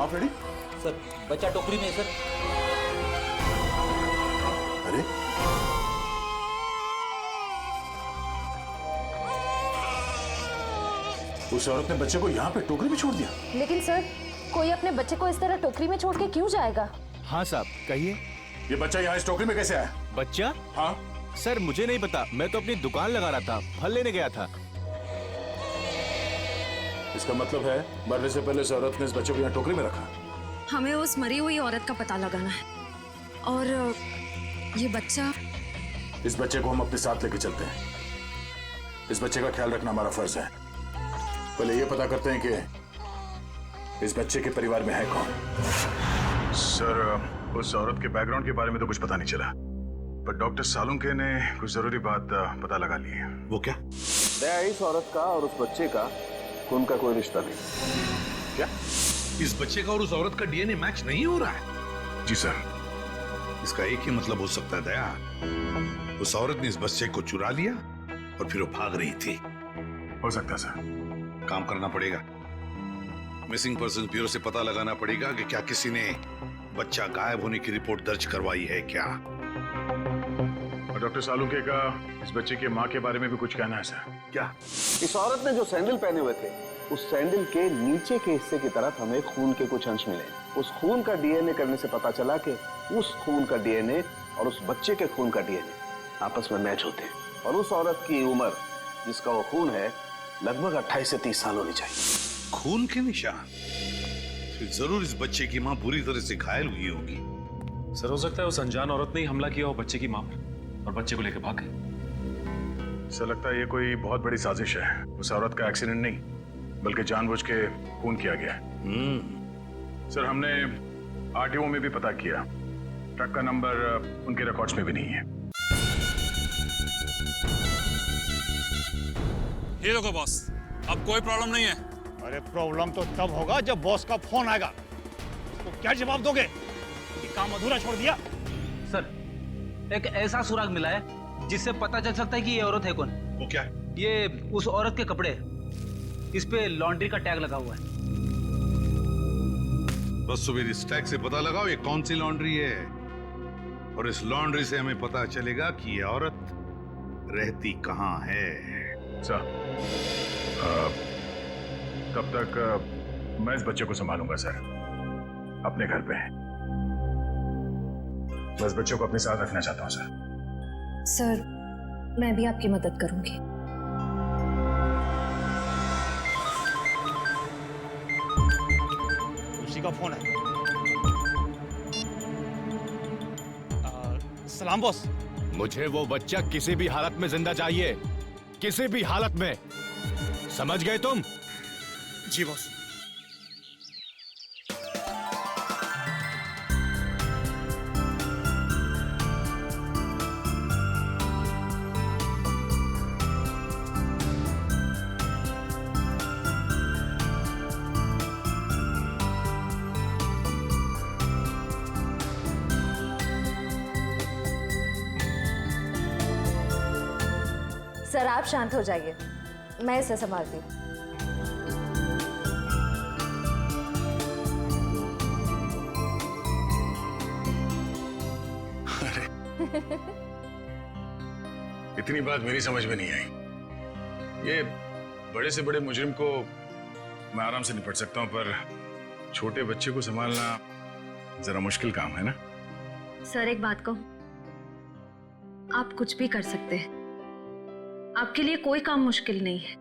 हाँ Freddy. Sir बच्चा टोकरी में है सर। अरे उस औरत ने बच्चे को यहाँ पे टोकरी में छोड़ दिया। लेकिन सर, कोई अपने बच्चे को इस तरह टोकरी में छोड़ के क्यों जाएगा? हाँ साहब कहिए। ये बच्चा यहाँ इस टोकरी में कैसे आया? बच्चा? हाँ सर मुझे नहीं पता, मैं तो अपनी दुकान लगा रहा था, फल लेने गया था। इसका मतलब है मरने से पहले इस औरत ने इस बच्चे को यहाँ टोकरी में रखा। हमें उस मरी हुई औरत का पता लगाना है और ये बच्चा। इस बच्चे को हम अपने साथ लेके चलते हैं। इस बच्चे का ख्याल रखना हमारा फर्ज है। पहले ये पता करते हैं कि इस बच्चे के परिवार में है कौन। सर उस औरत के बैकग्राउंड के बारे में तो कुछ पता नहीं चला, पर डॉक्टर सालुंके ने कुछ जरूरी बात पता लगा ली है। वो क्या? दया, इस औरत का और उस बच्चे का खून का कोई रिश्ता नहीं। क्या इस बच्चे का और उस औरत का डीएनए मैच नहीं हो रहा है? जी सर। इसका एक ही मतलब हो सकता है दया, उस औरत ने इस बच्चे को चुरा लिया और फिर वो भाग रही थी। हो सकता है सर। काम करना पड़ेगा, मिसिंग पर्सन ब्यूरो से पता लगाना पड़ेगा कि क्या किसी ने बच्चा गायब होने की रिपोर्ट दर्ज करवाई है क्या। और डॉक्टर सालुंके का इस बच्चे की माँ के बारे में भी कुछ कहना है सर। क्या? इस औरत ने जो सैंडल पहने हुए थे, उस सैंडल के नीचे के हिस्से की तरफ हमें खून के कुछ अंश मिले। उस खून का डीएनए करने से पता चला कि उस खून का डीएनए और उस बच्चे के खून का डीएनए आपस में मैच होते हैं। और उस औरत की उम्र जिसका वो खून है लगभग 28 से 30 साल होनी चाहिए। खून के निशान? फिर जरूर इस बच्चे की माँ बुरी तरह से घायल हुई होगी। सर हो सकता है उस अनजान औरत ने ही हमला किया हो बच्चे की मां पर और बच्चे को लेकर भाग गए। सर लगता है ये कोई बहुत बड़ी साजिश है। उस औरत का एक्सीडेंट नहीं बल्कि जानबूझ के खून किया गया है। सर हमने आरटीओ में भी पता किया, ट्रक का नंबर उनके रिकॉर्ड्स में भी नहीं है। ये देखो बॉस, अब कोई प्रॉब्लम नहीं है। अरे प्रॉब्लम तो तब होगा जब बॉस का फोन आएगा। तो क्या जवाब दोगे कि काम अधूरा छोड़ दिया? सर एक ऐसा सुराग मिला है जिससे पता चल सकता है कि ये औरत है कौन। वो क्या है? ये उस औरत के कपड़े, इस पे लॉन्ड्री का टैग लगा हुआ है। बस सुबह इस टैग से पता लगाओ ये कौन सी लॉन्ड्री है, और इस लॉन्ड्री से हमें पता चलेगा कि ये औरत रहती कहाँ है। सर तब तक मैं इस बच्चे को संभालूंगा सर, अपने घर पे है। मैं इस बच्चे को अपने साथ रखना चाहता हूँ सर। सर मैं भी आपकी मदद करूंगी। उसी का फोन है। सलाम बॉस। मुझे वो बच्चा किसी भी हालत में जिंदा चाहिए, किसी भी हालत में। समझ गए तुम? जी बॉस। सर आप शांत हो जाइए, मैं इसे संभालती हूँ। इतनी बात मेरी समझ में नहीं आई। ये बड़े से बड़े मुजरिम को मैं आराम से निपट सकता हूं, पर छोटे बच्चे को संभालना जरा मुश्किल काम है ना। सर एक बात कहूं, आप कुछ भी कर सकते हैं, आपके लिए कोई काम मुश्किल नहीं है।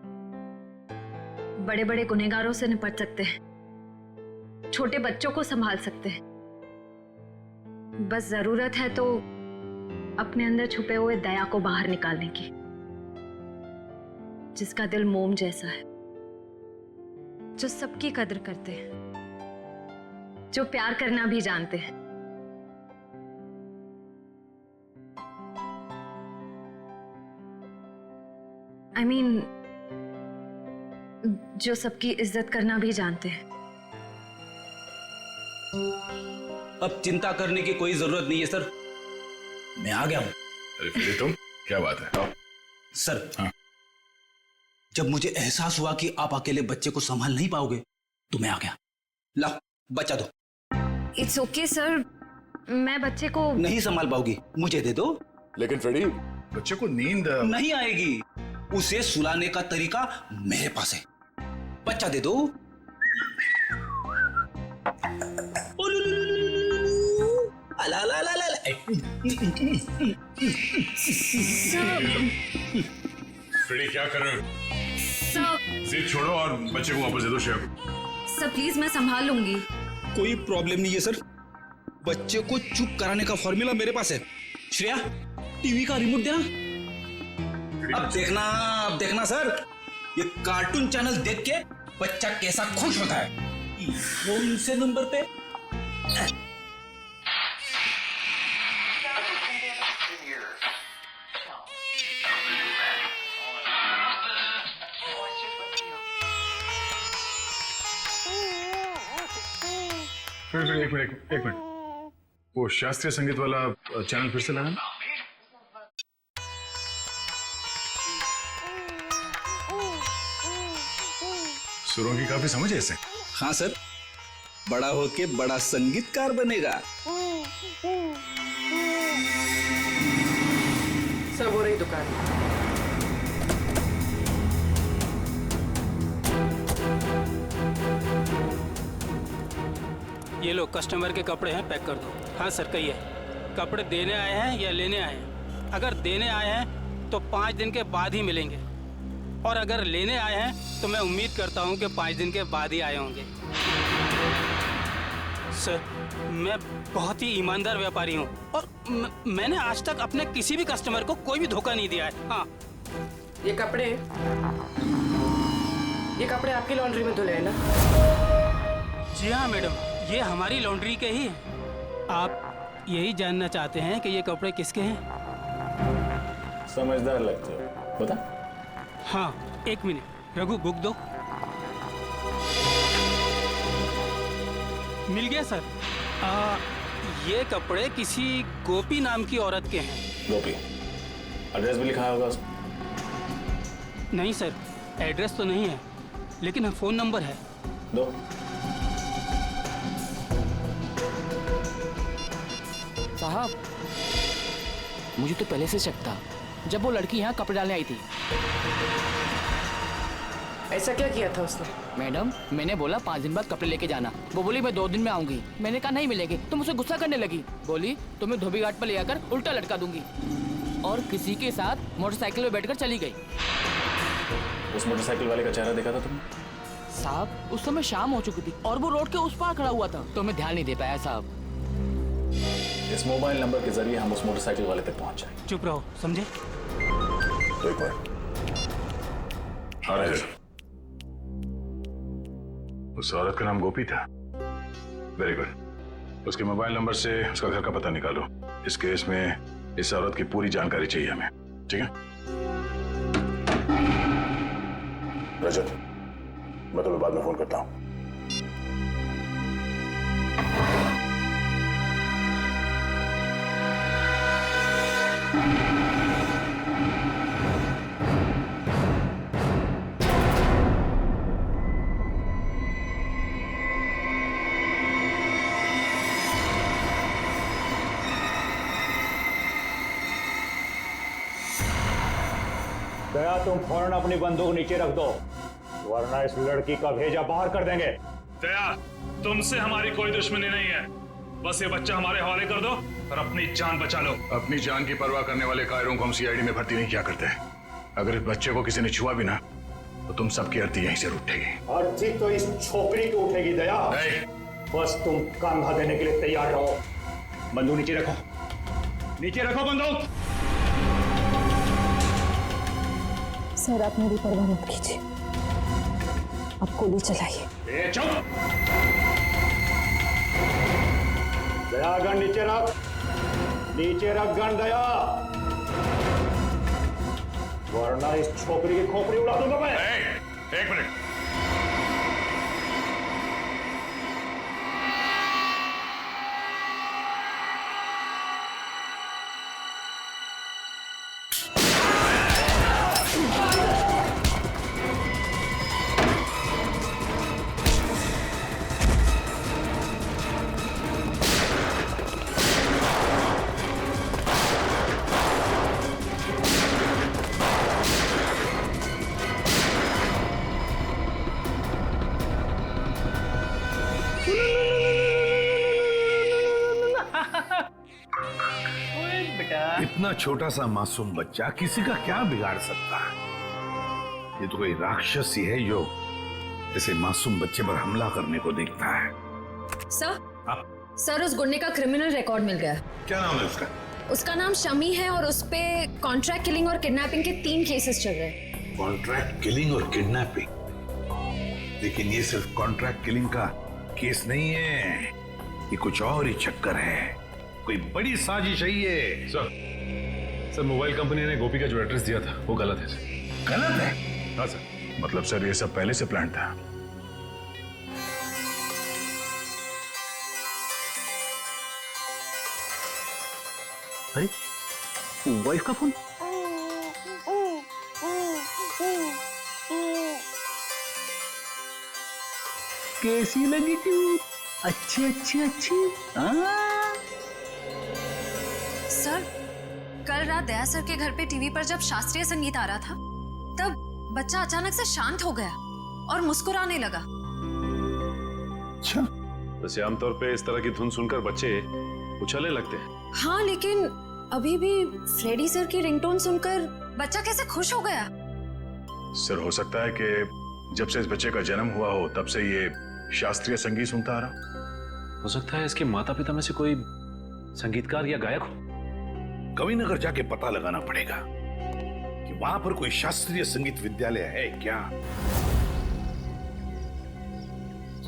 बड़े बड़े गुनहगारों से निपट सकते हैं, छोटे बच्चों को संभाल सकते हैं। बस जरूरत है तो अपने अंदर छुपे हुए दया को बाहर निकालने की, जिसका दिल मोम जैसा है, जो सबकी कदर करते हैं, जो प्यार करना भी जानते हैं। I mean, जो सबकी इज्जत करना भी जानते हैं। अब चिंता करने की कोई जरूरत नहीं है सर, मैं आ गया हूं। अरे फिर तुम, क्या बात है? आओ। सर हाँ। जब मुझे एहसास हुआ कि आप अकेले बच्चे को संभाल नहीं पाओगे तो मैं आ गया। ला बच्चा दो। इट्स ओके सर, मैं बच्चे को नहीं संभाल पाओगी, मुझे दे दो। लेकिन फ्रेडी, बच्चे को नींद नहीं आएगी, उसे सुलाने का तरीका मेरे पास है। बच्चा दे दो। अला ला ला ला। फ्रेडी क्या कर रहे हो? सर, जिद छोड़ो और बच्चे को वापस दे दो श्रेया को। सर प्लीज मैं संभाल लूंगी। कोई प्रॉब्लम नहीं है सर, बच्चे को चुप कराने का फॉर्मूला मेरे पास है। श्रेया, टीवी का रिमोट देना। अब देखना सर, ये कार्टून चैनल देख के बच्चा कैसा खुश होता है। कौन से नंबर पे? फिर एक मिनट, वो शास्त्रीय संगीत वाला चैनल फिर से लगाना। सुरों की काफी समझ है इसे। हाँ सर, बड़ा होके बड़ा संगीतकार बनेगा। सब हो रही दुकान। ये लो, कस्टमर के कपड़े हैं, पैक कर दो। हाँ सर, कहिए, कपड़े देने आए हैं या लेने आए हैं? अगर देने आए हैं तो 5 दिन के बाद ही मिलेंगे, और अगर लेने आए हैं तो मैं उम्मीद करता हूँ कि 5 दिन के बाद ही आए होंगे। सर, मैं बहुत ही ईमानदार व्यापारी हूँ और मैंने आज तक अपने किसी भी कस्टमर को कोई भी धोखा नहीं दिया है। हाँ, ये कपड़े आपकी लॉन्ड्री में धुले हैं ना? जी हाँ मैडम, ये हमारी लॉन्ड्री के ही हैं। आप यही जानना चाहते हैं कि ये कपड़े किसके हैं? समझदार लगते हो, बता। हाँ, 1 मिनट, रघु बुक दो। मिल गया सर। ये कपड़े किसी गोपी नाम की औरत के हैं। गोपी? एड्रेस भी लिखा होगा उसमें? नहीं सर, एड्रेस तो नहीं है, लेकिन फ़ोन नंबर है। दो। साहब, मुझे तो पहले से शक था जब वो लड़की यहाँ कपड़े डालने आई थी। ऐसा क्या किया था उसने? मैडम, मैंने बोला 5 दिन बाद कपड़े लेके जाना। वो बोली मैं 2 दिन में आऊंगी। मैंने कहा नहीं मिलेंगे, तो मुझसे गुस्सा करने लगी। बोली तुम्हें धोबी घाट पर ले आकर उल्टा लटका दूंगी, और किसी के साथ मोटरसाइकिल में बैठकर चली गई। उस मोटरसाइकिल वाले का चेहरा देखा था तुमने? साहब, उस समय शाम हो चुकी थी और वो रोड के उस पार खड़ा हुआ था, तो मैं ध्यान नहीं दे पाया साहब। इस मोबाइल नंबर के जरिए हम उस मोटरसाइकिल वाले तक पहुंच जाएंगे। चुप रहो, समझे? तो एक बार उस औरत का नाम गोपी था। Very good. उसके मोबाइल नंबर से उसका घर का पता निकालो। इस केस में इस औरत की पूरी जानकारी चाहिए हमें, ठीक है? रजत, मैं तुम्हें बाद में फोन करता हूं। दया, तुम फौरन अपनी बंदूक नीचे रख दो, वरना इस लड़की का भेजा बाहर कर देंगे। दया, तुमसे हमारी कोई दुश्मनी नहीं है, बस ये बच्चा हमारे हवाले कर दो और अपनी जान बचा लो। अपनी जान की परवाह करने वाले कायरों को हम सीआईडी में भर्ती नहीं किया करते। अगर इस बच्चे को किसी ने छुआ भी ना, तो तुम सबकी अर्थी यहीं से उठेगी। अर्थी तो इस छोकरी की उठेगी दया। बस तुम कंधा देने के लिए तैयार रहो। बंदूक नीचे रखो, नीचे रखो बंदूक। सर, आप मेरी परवाह मत कीजिए, आप गोली चलाइए। चुप! दया, गन नीचे रख, नीचे रख गन दया, वरना इस छोकरी की खोपड़ी उड़ा दूंगा मैं। एक मिनट। इतना छोटा सा मासूम बच्चा किसी का क्या बिगाड़ सकता है? ये तो कोई राक्षस ही है जो ऐसे मासूम बच्चे पर हमला करने को देखता है। सर उस गुंडे का क्रिमिनल रिकॉर्ड मिल गया। क्या नाम है उसका? उसका नाम शमी है और उस पे कॉन्ट्रैक्ट किलिंग और किडनैपिंग के 3 केसेस चल रहे हैं। कॉन्ट्रैक्ट किलिंग और किडनैपिंग? लेकिन ये सिर्फ कॉन्ट्रैक्ट किलिंग का केस नहीं है, ये कुछ और ही चक्कर है, कोई बड़ी साजिश है ये। सर मोबाइल कंपनी ने गोपी का जो एड्रेस दिया था वो गलत है सर। गलत है? हाँ सर। मतलब सर ये सब पहले से प्लान था? अरे वाइफ का फोन। कैसी लगी क्यों? अच्छी अच्छी अच्छी। सर कल रात दया सर के घर पे टीवी पर जब शास्त्रीय संगीत आ रहा था तब बच्चा अचानक से शांत हो गया और मुस्कुराने लगा। अच्छा, वैसे आमतौर पे इस तरह की धुन सुनकर बच्चे उछलने लगते हैं। हाँ लेकिन अभी भी फ्रेडी सर की रिंगटोन सुनकर बच्चा कैसे खुश हो गया? सर हो सकता है कि जब से इस बच्चे का जन्म हुआ हो तब से ये शास्त्रीय संगीत सुनता आ रहा। हो सकता है इसके माता पिता में से कोई संगीतकार या गायक हो। कविनगर जाके पता लगाना पड़ेगा कि वहां पर कोई शास्त्रीय संगीत विद्यालय है क्या।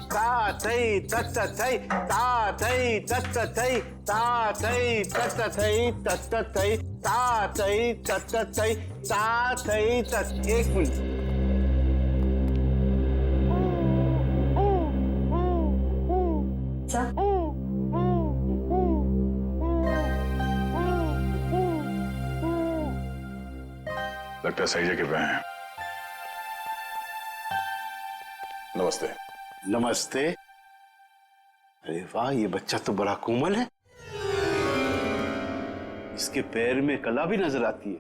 ता थई तत थई ता थई तत थई ता थई तत थई तत थई ता थई तत थई ता थई तत। एक मिनट। लगता है सही जगह पे हैं। नमस्ते। नमस्ते। अरे वाह, ये बच्चा तो बड़ा कोमल है। इसके पैर में कला भी नजर आती है,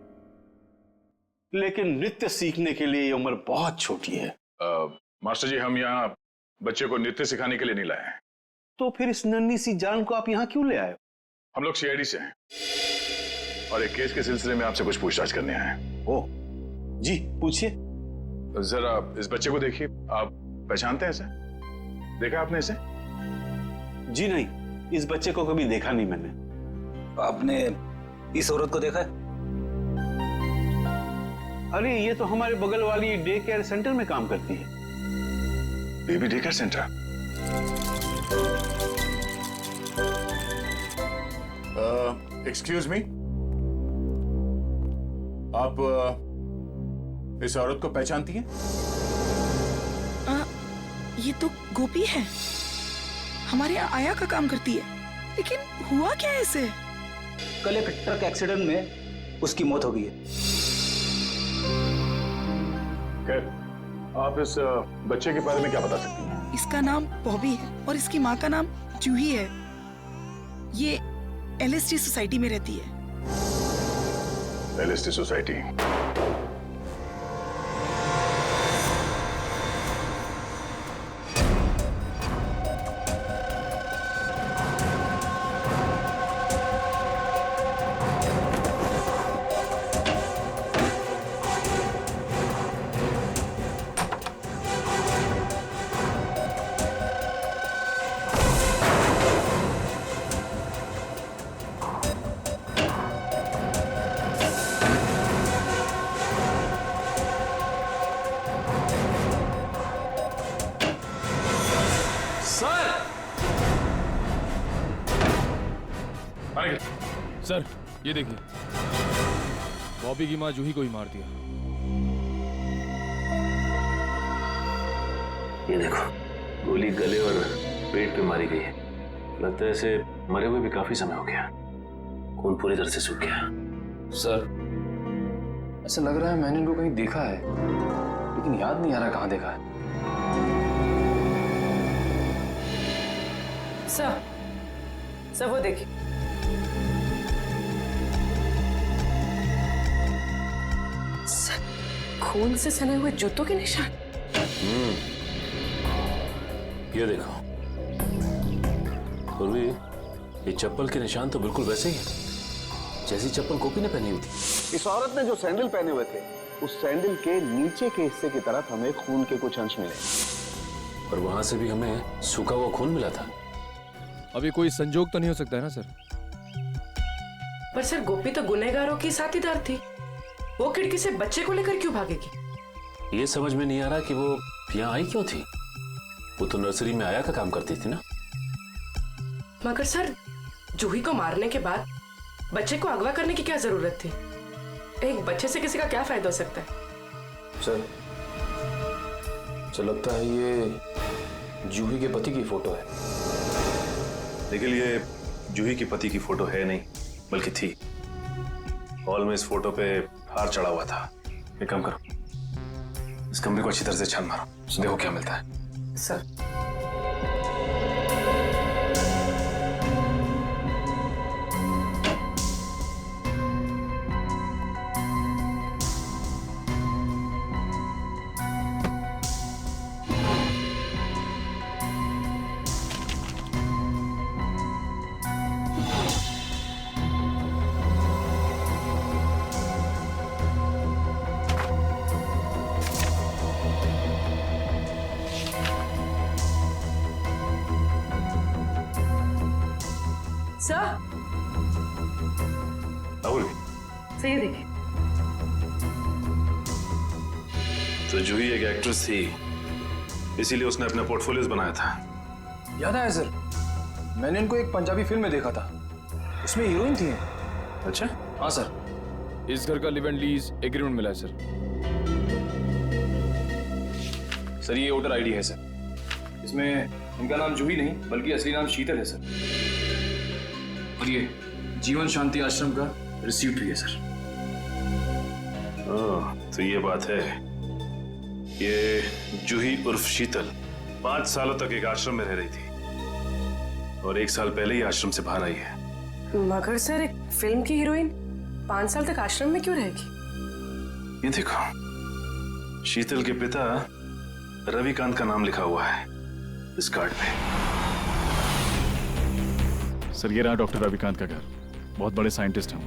लेकिन नृत्य सीखने के लिए ये उम्र बहुत छोटी है। मास्टर जी, हम यहाँ बच्चे को नृत्य सिखाने के लिए नहीं लाए हैं। तो फिर इस नन्ही सी जान को आप यहाँ क्यों ले आए? हम लोग सीआईडी से हैं और एक केस के सिलसिले में आपसे कुछ पूछताछ करने आए हैं। ओह जी, पूछिए। जरा इस बच्चे को देखिए, आप पहचानते हैं इसे? देखा आपने इसे? जी नहीं, इस बच्चे को कभी देखा नहीं मैंने। आपने इस औरत को देखा है? अरे ये तो हमारे बगल वाली डे केयर सेंटर में काम करती है। Baby day care centre? Excuse me, आप इस औरत को पहचानती हैं? ये तो गोपी है, हमारे यहाँ आया का काम करती है। लेकिन हुआ क्या है इसे? कल एक ट्रक एक्सीडेंट में उसकी मौत हो गई है। खैर, आप इस बच्चे के बारे में क्या बता सकती हैं? इसका नाम बॉबी है और इसकी माँ का नाम जूही है। ये एलएसटी सोसाइटी में रहती है। LST society? सर ये देखिए, बॉबी की माँ जूही को ही मार दिया। ये देखो, गोली गले और पेट पे मारी गई है। लगता है इसे मरे हुए भी काफी समय हो गया, खून पूरी तरह से सूख गया। सर ऐसा लग रहा है मैंने इनको कहीं देखा है, लेकिन याद नहीं आ रहा कहाँ देखा है। सर वो देखिए, खून से सने हुए जूतों के निशान। ये देखो पूर्वी, ये चप्पल के निशान तो बिल्कुल वैसे ही हैं। जैसी चप्पल गोपी ने पहनी हुई थी। इस औरत ने जो सैंडल पहने हुए थे, उस सैंडल के नीचे के हिस्से की तरफ हमें खून के कुछ अंश मिले और वहां से भी हमें सूखा हुआ खून मिला था। अभी कोई संजोग तो नहीं हो सकता है ना सर? पर सर गोपी तो गुनहगारों की साथीदार थी, वो खिड़की से बच्चे को लेकर क्यों भागेगी? ये समझ में नहीं आ रहा कि वो यहाँ आई क्यों थी। वो तो नर्सरी में आया का काम करती थी ना। मगर सर जूही को मारने के बाद बच्चे को अगवा करने की क्या जरूरत थी? एक बच्चे से किसी का क्या फायदा हो सकता है? सर लगता है ये जूही के पति की फोटो है। लेकिन ये जूही की पति की फोटो है नहीं, बल्कि थी। हॉल में इस फोटो पे हार चढ़ा हुआ था। एक काम करो, इस कमरे को अच्छी तरह से छान मारो, देखो क्या मिलता है। सर सही देखिए। तो जूही एक एक्ट्रेस थी, इसीलिए उसने अपना पोर्टफोलियोज बनाया था। याद आया सर, मैंने इनको एक पंजाबी फिल्म में देखा था, उसमें हीरोइन थी। अच्छा? हाँ सर। इस घर का लिव एंड लीज एग्रीमेंट मिला है सर। सर ये वोटर आईडी है सर, इसमें इनका नाम जूही नहीं बल्कि असली नाम शीतल है सर। और ये जीवन शांति आश्रम का रिसीप्ट भी है सर। तो ये बात है, ये जूही उर्फ शीतल 5 सालों तक एक आश्रम में रह रही थी और 1 साल पहले ही आश्रम से बाहर आई है। मगर सर एक फिल्म की हीरोइन 5 साल तक आश्रम में क्यों रहेगी? ये देखो, शीतल के पिता रविकांत का नाम लिखा हुआ है इस कार्ड पे। सर ये रहा डॉक्टर रविकांत का घर, बहुत बड़े साइंटिस्ट हैं वो।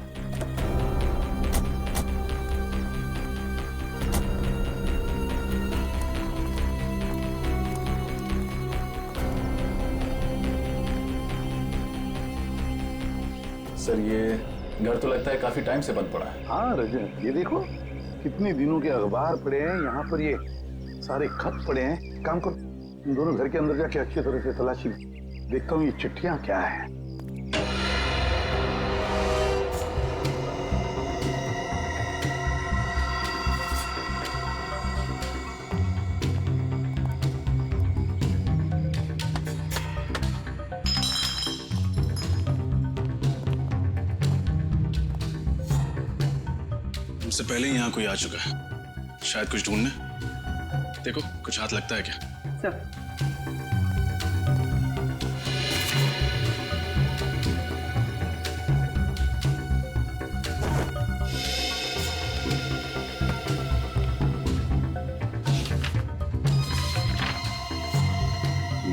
सर ये घर तो लगता है काफी टाइम से बंद पड़ा है। हाँ रजन, ये देखो कितने दिनों के अखबार पड़े हैं यहाँ पर, ये सारे खत पड़े हैं। काम करो, इन दोनों घर के अंदर जाके अच्छी तरह से तलाशी देखता हूँ ये चिट्ठियां क्या है। हमसे पहले ही यहाँ कोई आ चुका है, शायद कुछ ढूंढने। देखो कुछ हाथ लगता है क्या? Sir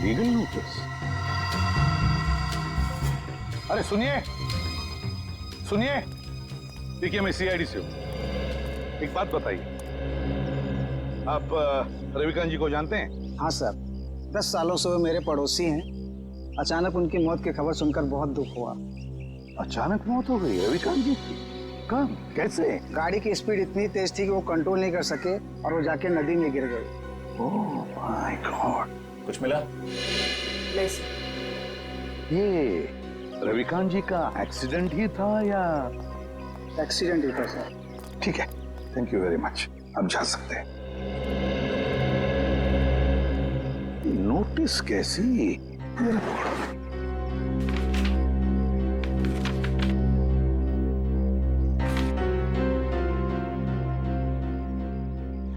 legal notice? अरे सुनिए सुनिए, देखिए मैं सीआईडी से हूँ। एक बात बताइए, आप रविकांत जी को जानते हैं? हाँ सर, 10 सालों से वो मेरे पड़ोसी हैं। अचानक उनकी मौत की खबर सुनकर बहुत दुख हुआ। अचानक मौत हो गई रविकांत जी की? कब, कैसे? गाड़ी की स्पीड इतनी तेज थी कि वो कंट्रोल नहीं कर सके और वो जाके नदी में गिर गए। Oh my God. कुछ मिला? नहीं सर। ये रविकांत जी का एक्सीडेंट ही था या? एक्सीडेंट ही था सर। ठीक है, थैंक यू वेरी मच, अब जा सकते हैं। नोटिस कैसी?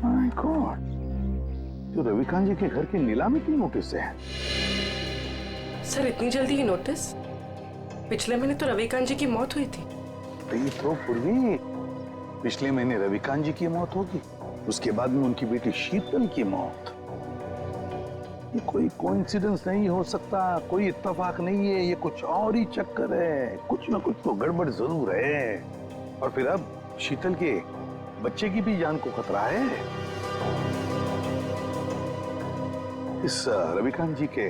माय गॉड, जो रविकांत जी के घर की नीलामी की नोटिस है। सर इतनी जल्दी ही नोटिस? पिछले महीने तो रविकांत जी की मौत हुई थी। तो पूर्वी पिछले महीने रविकांत जी की मौत होगी, उसके बाद में उनकी बेटी शीतल की मौत। ये कोई कोइंसिडेंस नहीं हो सकता, कोई इत्तेफाक नहीं है, ये कुछ और ही चक्कर है। कुछ ना कुछ तो गड़बड़ जरूर है। और फिर अब शीतल के बच्चे की भी जान को खतरा है। इस रविकांत जी के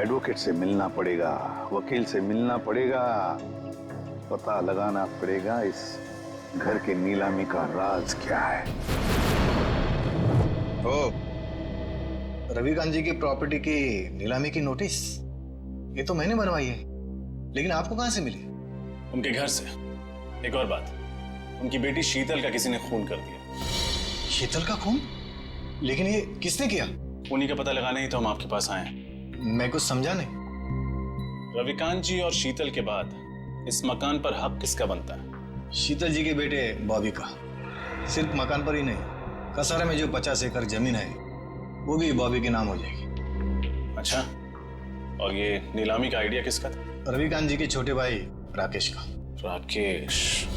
एडवोकेट से मिलना पड़ेगा, वकील से मिलना पड़ेगा, पता लगाना पड़ेगा इस घर के नीलामी का राज क्या है। ओ, रविकांत जी की प्रॉपर्टी की नीलामी की नोटिस ये तो मैंने बनवाई है, लेकिन आपको कहां से मिली? उनके घर से। एक और बात, उनकी बेटी शीतल का किसी ने खून कर दिया। शीतल का खून? लेकिन ये किसने किया? उन्हीं का पता लगाने ही तो हम आपके पास आए हैं। मैं कुछ समझा नहीं। रविकांत जी और शीतल के बाद इस मकान पर हक किसका बनता है? शीतल जी के बेटे बॉबी का। सिर्फ मकान पर ही नहीं, कसारा में जो 50 एकड़ जमीन है वो भी बॉबी के नाम हो जाएगी। अच्छा, और ये नीलामी का आइडिया किसका था? रविकांत जी के छोटे भाई राकेश का। राकेश?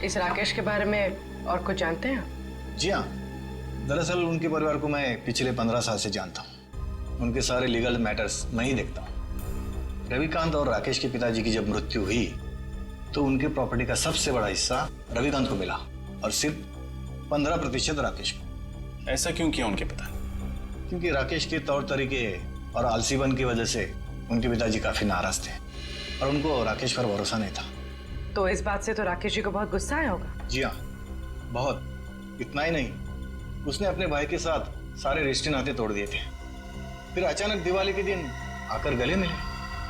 इस राकेश के बारे में और कुछ जानते हैं? जी हाँ, दरअसल उनके परिवार को मैं पिछले 15 साल से जानता हूँ। उनके सारे लीगल मैटर्स मैं ही देखता हूँ। रविकांत और राकेश के पिताजी की जब मृत्यु हुई तो उनके प्रॉपर्टी का सबसे बड़ा हिस्सा रविकांत को मिला और सिर्फ 15% राकेश को। ऐसा क्यों किया उनके पिता? क्योंकि राकेश के तौर तरीके और आलसीपन की वजह से उनके पिताजी काफी नाराज थे और उनको राकेश पर भरोसा नहीं था। तो इस बात से तो राकेश जी को बहुत गुस्सा आया होगा। जी हाँ, बहुत। इतना ही नहीं, उसने अपने भाई के साथ सारे रिश्ते नाते तोड़ दिए थे। फिर अचानक दिवाली के दिन आकर गले मिले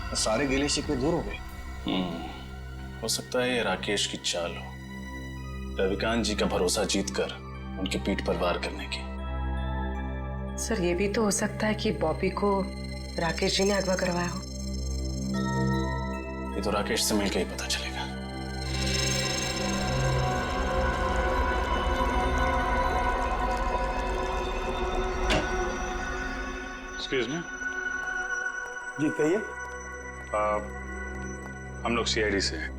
और सारे गिले शिकवे दूर हो गए। हो सकता है ये राकेश की चाल हो, रविकांत जी का भरोसा जीतकर उनकी पीठ पर वार करने की। सर, ये भी तो हो सकता है कि बॉबी को राकेश जी ने अगवा करवाया हो। ये तो राकेश से मिलकर ही पता चलेगा। Excuse me. जी कहिए। हम लोग सीआईडी से हैं।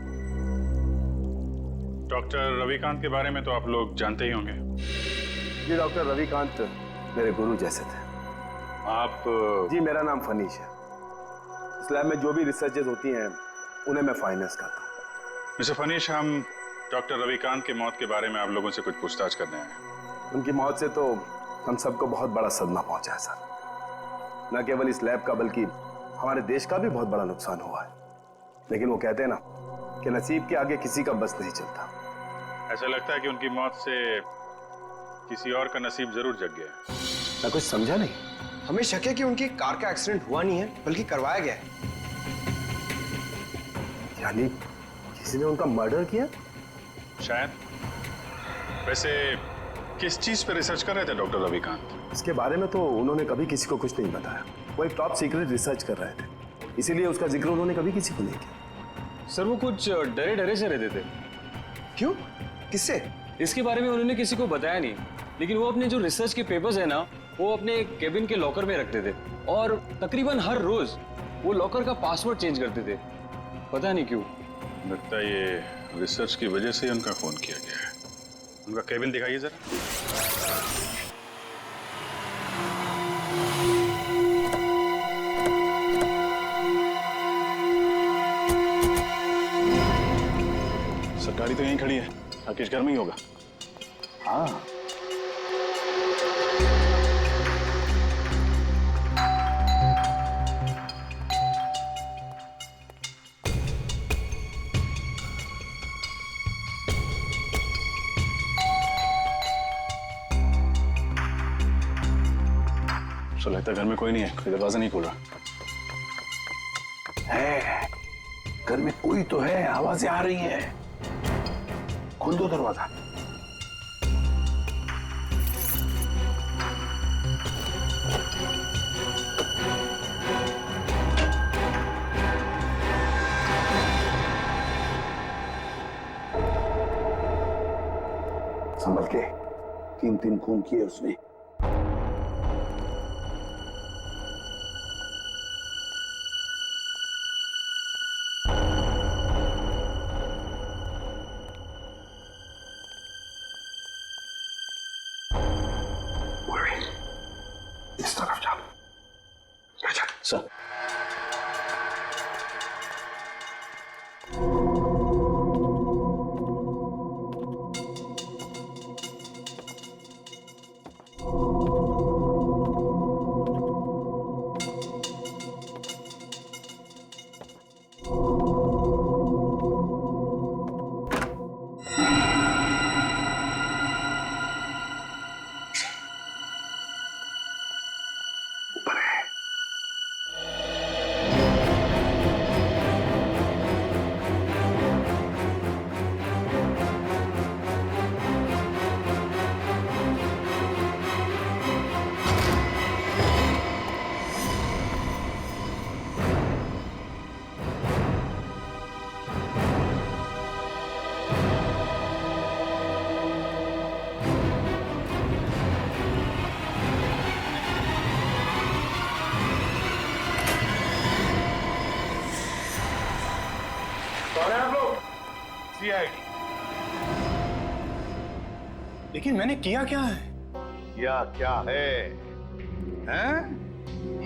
डॉक्टर रविकांत के बारे में तो आप लोग जानते ही होंगे। जी, डॉक्टर रविकांत मेरे गुरु जैसे थे। आप? जी, मेरा नाम फनीश है। इस लैब में जो भी रिसर्चेज होती हैं उन्हें मैं फाइनेंस करता हूँ। मिस्टर फनीश, हम डॉक्टर रविकांत की मौत के बारे में आप लोगों से कुछ पूछताछ करने आए हैं। उनकी मौत से तो हम सबको बहुत बड़ा सदमा पहुंचा है सर। न केवल इस लैब का बल्कि हमारे देश का भी बहुत बड़ा नुकसान हुआ है। लेकिन वो कहते हैं ना कि नसीब के आगे किसी का बस नहीं चलता। ऐसा लगता है कि उनकी मौत से किसी और का नसीब जरूर जग गया है। मैं कुछ समझा नहीं। हमें शक है कि उनकी कार का एक्सीडेंट हुआ नहीं है बल्कि करवाया गया है। यानी किसी ने उनका मर्डर किया? शायद। वैसे किस चीज पर रिसर्च कर रहे थे डॉक्टर रविकांत? इसके बारे में तो उन्होंने कभी किसी को कुछ नहीं बताया। वो एक टॉप सीक्रेट रिसर्च कर रहे थे, इसीलिए उसका जिक्र उन्होंने कभी किसी को नहीं किया। सर, वो कुछ डरे डरे से रहते थे। क्यों? किससे? इसके बारे में उन्होंने किसी को बताया नहीं, लेकिन वो अपने जो रिसर्च के पेपर्स है ना, वो अपने केबिन के लॉकर में रखते थे और तकरीबन हर रोज वो लॉकर का पासवर्ड चेंज करते थे। पता नहीं क्यों। लगता है ये रिसर्च की वजह से ही उनका खून किया गया है। उनका केबिन दिखाइए जरा। गाड़ी तो यहीं खड़ी है, राकेश घर में ही होगा। हाँ, तो लगता है घर में कोई नहीं है, कोई दरवाजा नहीं खोल रहा है। घर में कोई तो है, आवाजें आ रही हैं। खोल दो दरवाजा। संभल के 3 खून किए उसने। इस तरफ चलो। Sir CID. लेकिन मैंने किया क्या है? या क्या है? हैं?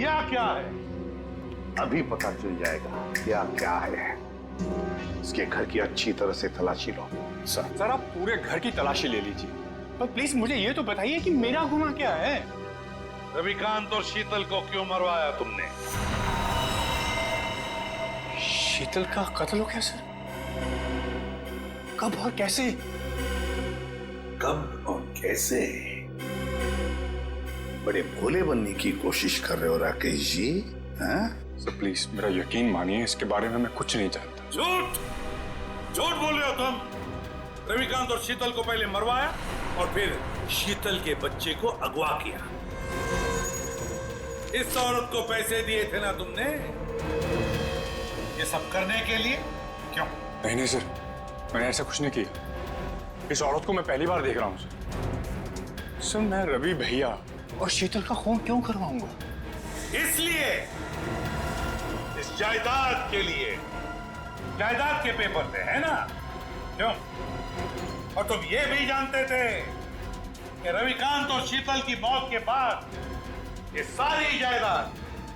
या क्या है? अभी पता चल जाएगा क्या क्या है। इसके घर की अच्छी तरह से तलाशी लो। सर आप पूरे घर की तलाशी ले लीजिए, पर प्लीज मुझे ये तो बताइए कि मेरा गुनाह क्या है? रविकांत और शीतल को क्यों मरवाया तुमने? शीतल का कत्ल हो गया सर? कब और कैसे? कब और कैसे? बड़े भोले बनने की कोशिश कर रहे हो राकेश जी, हैं? सर प्लीज मेरा यकीन मानिए, इसके बारे में मैं कुछ नहीं जानता। झूठ झूठ बोल रहे हो तुम। रविकांत और शीतल को पहले मरवाया और फिर शीतल के बच्चे को अगवा किया। इस औरत को पैसे दिए थे ना तुमने ये सब करने के लिए? क्यों? नहीं सर, मैंने ऐसा कुछ नहीं किया। इस औरत को मैं पहली बार देख रहा हूँ सर। मैं रवि भैया और शीतल का खून क्यों करवाऊंगा? इसलिए इस जायदाद के लिए, जायदाद के पेपर थे, है ना? क्यों? और तुम ये भी जानते थे कि रविकांत और शीतल की मौत के बाद ये सारी जायदाद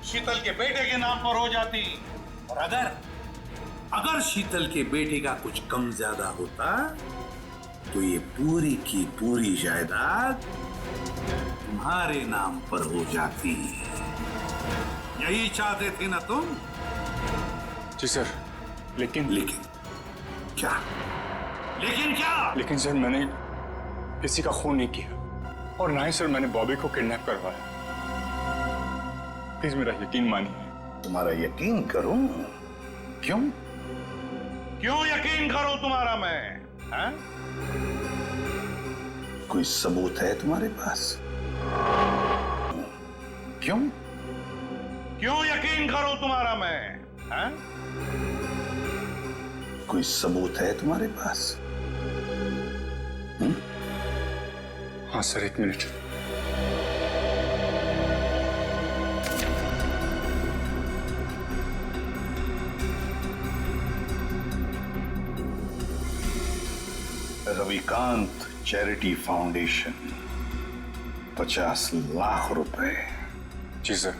शीतल के बेटे के नाम पर हो जाती, और अगर शीतल के बेटे का कुछ कम ज्यादा होता तो ये पूरी की पूरी जायदाद तुम्हारे नाम पर हो जाती। यही चाहते थे ना तुम? जी सर, लेकिन क्या? लेकिन क्या? लेकिन सर मैंने किसी का खून नहीं किया, और ना ही सर मैंने बॉबी को किडनैप करवाया। प्लीज मेरा यकीन मानिए। तुम्हारा यकीन करूं? क्यों? क्यों यकीन करूं तुम्हारा मैं? हैं? कोई सबूत है तुम्हारे पास? क्यों? क्यों यकीन करूं तुम्हारा मैं? हैं? कोई सबूत है तुम्हारे पास? हाँ सर, एक minute. Ravikant charity foundation, 50 lakh रुपए। जी सर,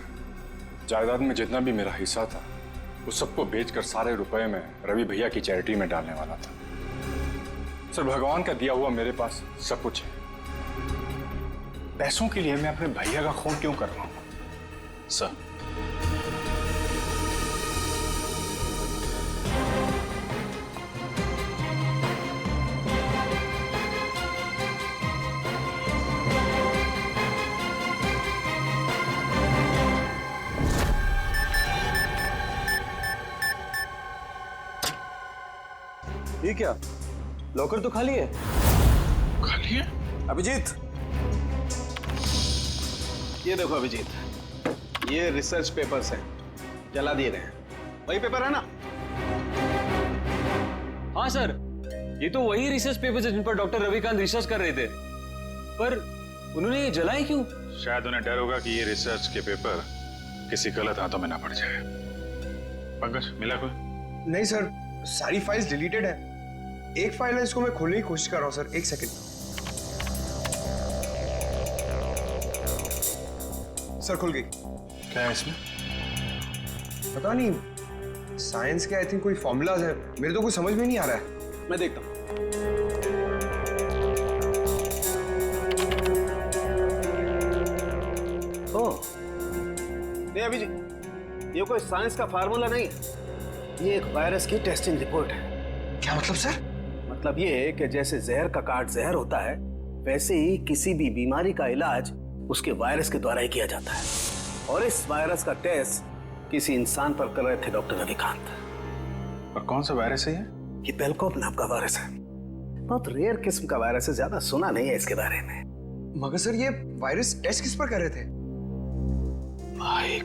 जायदाद में जितना भी मेरा हिस्सा था उस सबको बेचकर सारे रुपए में रवि भैया की चैरिटी में डालने वाला था। सर भगवान का दिया हुआ मेरे पास सब कुछ है। पैसों के लिए मैं अपने भैया का खून क्यों कर रहा हूं? सर ये क्या? लॉकर तो खाली है। खाली है? अभिजीत, ये देखो अभिजीत, ये रिसर्च पेपर्स हैं, जला दिए गए हैं। वही पेपर है ना? हाँ सर, ये तो वही रिसर्च पेपर्स है जिन पर डॉक्टर रविकांत रिसर्च कर रहे थे, पर उन्होंने ये जलाए क्यों? शायद उन्हें डर होगा कि ये रिसर्च के पेपर किसी गलत हाथों में ना पड़ जाए। पंकज, मिला कोई? नहीं सर, सारी फाइल्स डिलीटेड है। एक फाइल है, इसको मैं खोलने की कोशिश कर रहा हूँ सर, एक सेकंड। सर खुल गई। क्या है इसमें? पता नहीं, साइंस के आई थिंक कोई फॉर्मूलाज है, मेरे तो कुछ समझ में नहीं आ रहा है। मैं देखता हूँ। ओह, नहीं अभी जी, ये कोई साइंस का फार्मूला नहीं है, ये एक वायरस की टेस्टिंग रिपोर्ट है। क्या मतलब सर? मतलब ये कि जैसे जहर का काट जहर होता है, वैसे ही किसी भी बीमारी का इलाज उसके वायरस के द्वारा ही किया जाता है। और इस वायरस का टेस्ट किसी इंसान पर कर रहे थे डॉक्टर रविकांत। और कौन सा वायरस है ये? ये बेलकोप नाम का वायरस है। बहुत रेयर किस्म का वायरस है, ज्यादा सुना नहीं है इसके बारे में। मगर सर ये वायरस टेस्ट किस पर कर रहे थे? माय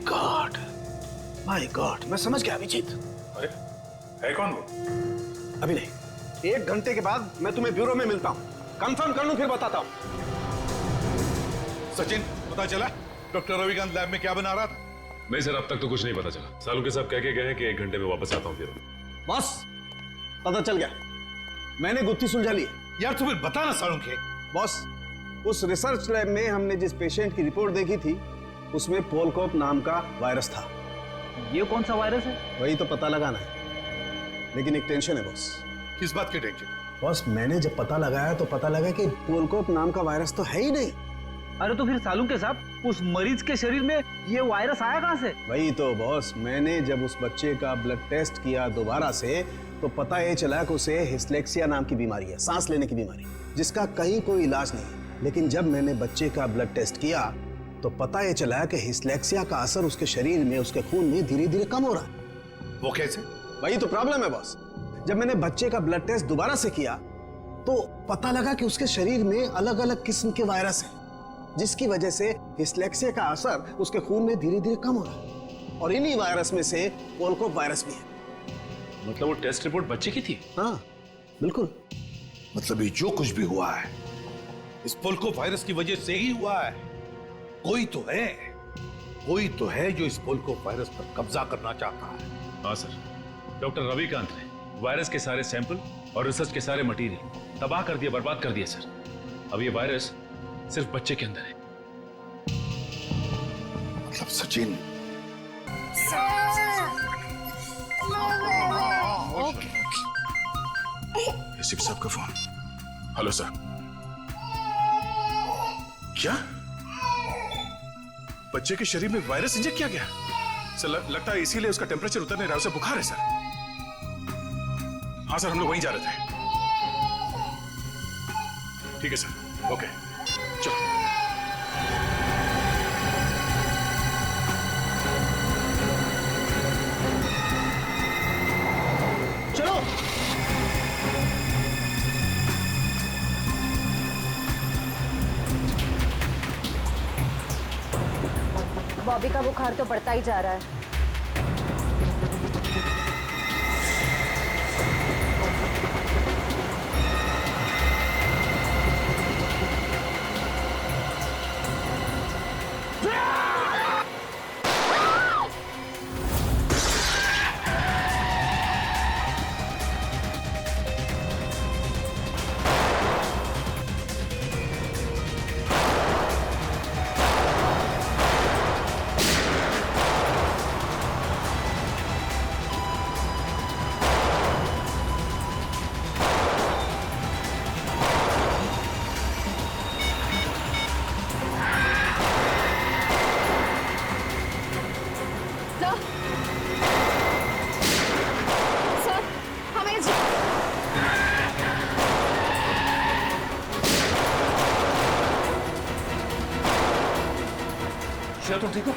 गॉड, मैं समझ गया अभिजीत। अरे है कौन वो? अभी नहीं, 1 घंटे के बाद मैं तुम्हें ब्यूरो में मिलता हूँ, कंफर्म कर लूं फिर बताता हूँ। सचिन, पता चला डॉक्टर रविकांत लैब में क्या बना रहा था? नहीं सर, अब तक तो कुछ नहीं पता चला। सालू के साहब कह के गए हैं कि 1 घंटे में वापस आता हूँ फिर। बस पता चल गया, मैंने गुत्थी सुलझा ली। यार तुम्हें बताना सालू के। बॉस, उस रिसर्च लैब में हमने जिस पेशेंट की रिपोर्ट देखी थी, उसमें पोलकोप नाम का वायरस था। ये कौन सा वायरस है? वही तो पता लगाना है, लेकिन एक टेंशन है बॉस। किस बात की टेंशन? बॉस, मैंने जब पता लगाया तो पता लगा कि पोलकोप नाम का वायरस तो है ही नहीं। अरे तो फिर सालू के साहब, उस मरीज के शरीर में ये वायरस आया कहाँ से? वही तो बॉस, मैंने जब उस बच्चे का ब्लड टेस्ट किया दोबारा से, तो पता ये चला कि उसे हिस्लेक्सिया नाम की बीमारी है, सांस लेने की बीमारी, जिसका कहीं कोई इलाज नहीं। लेकिन जब मैंने बच्चे का ब्लड टेस्ट किया तो पता ये चला कि हिस्लेक्सिया का असर उसके शरीर में, उसके खून में धीरे धीरे कम हो रहा है। वो कैसे? वही तो प्रॉब्लम है बॉस। जब मैंने बच्चे का ब्लड टेस्ट दोबारा से किया तो पता लगा कि उसके शरीर में अलग अलग किस्म के वायरस हैं, जिसकी वजह से हिस्लेक्सिया का असर उसके खून में धीरे धीरे कम हो रहा है। और इन्हीं वायरस में से पोलकोप वायरस भी है। मतलब वो टेस्ट रिपोर्ट बच्चे की थी? हाँ बिल्कुल। मतलब ये जो कुछ भी हुआ है इस पोलकोप वायरस की वजह से ही हुआ है। कोई तो है जो इस पोलकोप वायरस पर कब्जा करना चाहता है। हाँ सर, डॉक्टर रविकांत ने वायरस के सारे सैंपल और रिसर्च के सारे मटेरियल तबाह कर दिया, बर्बाद कर दिया सर। अब ये वायरस सिर्फ बच्चे के अंदर है। मतलब सचिन, एसीपी साहब का फोन। Hello sir. क्या बच्चे के शरीर में वायरस इंजेक्ट किया गया? सर लगता है इसीलिए उसका टेम्परेचर उतरने रहा है, उसे बुखार है सर। हाँ सर, हम लोग वहीं जा रहे थे। ठीक है सर, ओके चलो। चलो बॉबी का बुखार तो बढ़ता ही जा रहा है। तुम ठीक हो?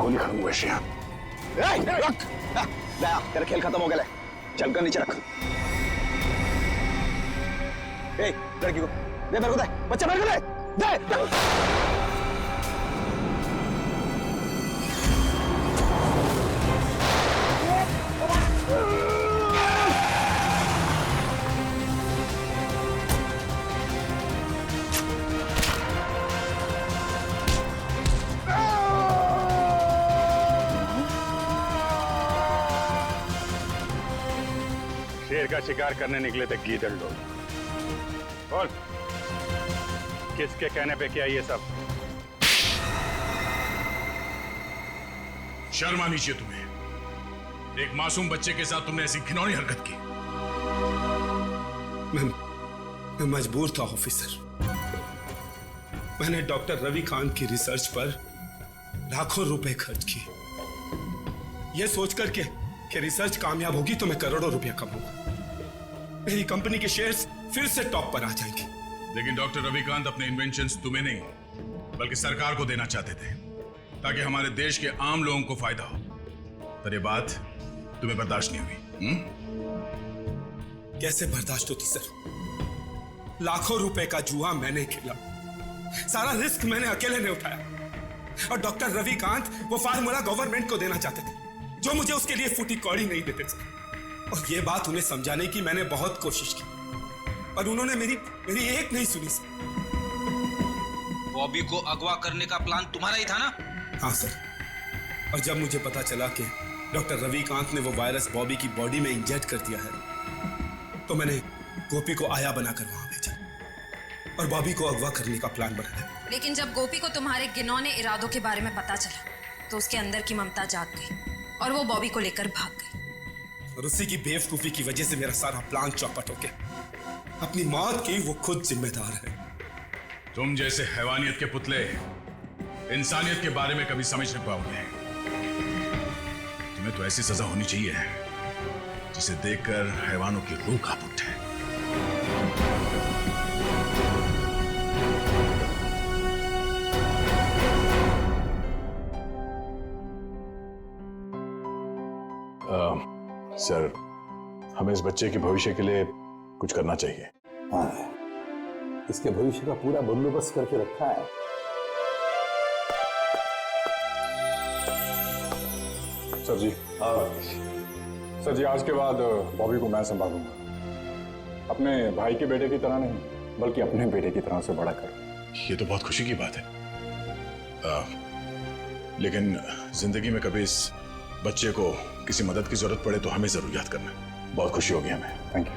गोली खत्म हुई श्रेया। रख लाया, तेरा खेल खत्म हो गया। चल कर नीचे रख। ए, लड़की को दे, मेरे को दे, बच्चा मेरे को दे। शेर का शिकार करने निकले थे गीदड़ लोग। बोल, किसके कहने पे किया ये सब? शर्म आनी चाहिए तुम्हें। एक मासूम बच्चे के साथ तुमने ऐसी घिनौनी हरकत की। मैं मजबूर था ऑफिसर। मैंने डॉक्टर रविकांत की रिसर्च पर लाखों रुपए खर्च किए, यह सोचकर कि रिसर्च कामयाब होगी तो मैं करोड़ों रुपया कमाऊंगा, मेरी कंपनी के शेयर्स फिर से टॉप पर आ जाएंगे। लेकिन डॉक्टर रविकांत अपने इन्वेंशंस तुम्हें नहीं बल्कि सरकार को देना चाहते थे, ताकि हमारे देश के आम लोगों को फायदा हो। पर ये बात तुम्हें बर्दाश्त नहीं हुई। कैसे बर्दाश्त होती सर? लाखों रुपए का जुआ मैंने खेला, सारा रिस्क मैंने अकेले ने उठाया, और डॉक्टर रविकांत वो फार्मूला गवर्नमेंट को देना चाहते थे, जो मुझे उसके लिए फूटी कौड़ी नहीं देते थे। और ये बात उन्हें समझाने की मैंने बहुत कोशिश की, पर उन्होंने मेरी एक नहीं सुनी सर। बॉबी को अगवा करने का प्लान तुम्हारा ही था ना? हाँ सर, और जब मुझे पता चला कि डॉक्टर रविकांत ने वो वायरस बॉबी की बॉडी में इंजेक्ट कर दिया है, तो मैंने गोपी को आया बनाकर वहां भेजा और बॉबी को अगवा करने का प्लान बनाया। लेकिन जब गोपी को तुम्हारे घिनौने इरादों के बारे में पता चला, तो उसके अंदर की ममता जाग गई और वो बॉबी को लेकर भाग गई। और उसी की बेवकूफी की वजह से मेरा सारा प्लान चौपट हो गया। अपनी मौत की वो खुद जिम्मेदार है। तुम जैसे हैवानियत के पुतले इंसानियत के बारे में कभी समझ नहीं पाओगे। तुम्हें तो ऐसी सजा होनी चाहिए जिसे देखकर हैवानों की रूह कांप उठे। सर, हमें इस बच्चे के भविष्य के लिए कुछ करना चाहिए। हाँ, इसके भविष्य का पूरा बंदोबस्त करके रखा है। सर जी। सर जी, आज के बाद बॉबी को मैं संभालूंगा, अपने भाई के बेटे की तरह नहीं बल्कि अपने बेटे की तरह से बड़ा कर। ये तो बहुत खुशी की बात है, लेकिन जिंदगी में कभी इस बच्चे को किसी मदद की जरूरत पड़े तो हमें जरूर याद करना। बहुत खुशी होगी हमें। Thank you.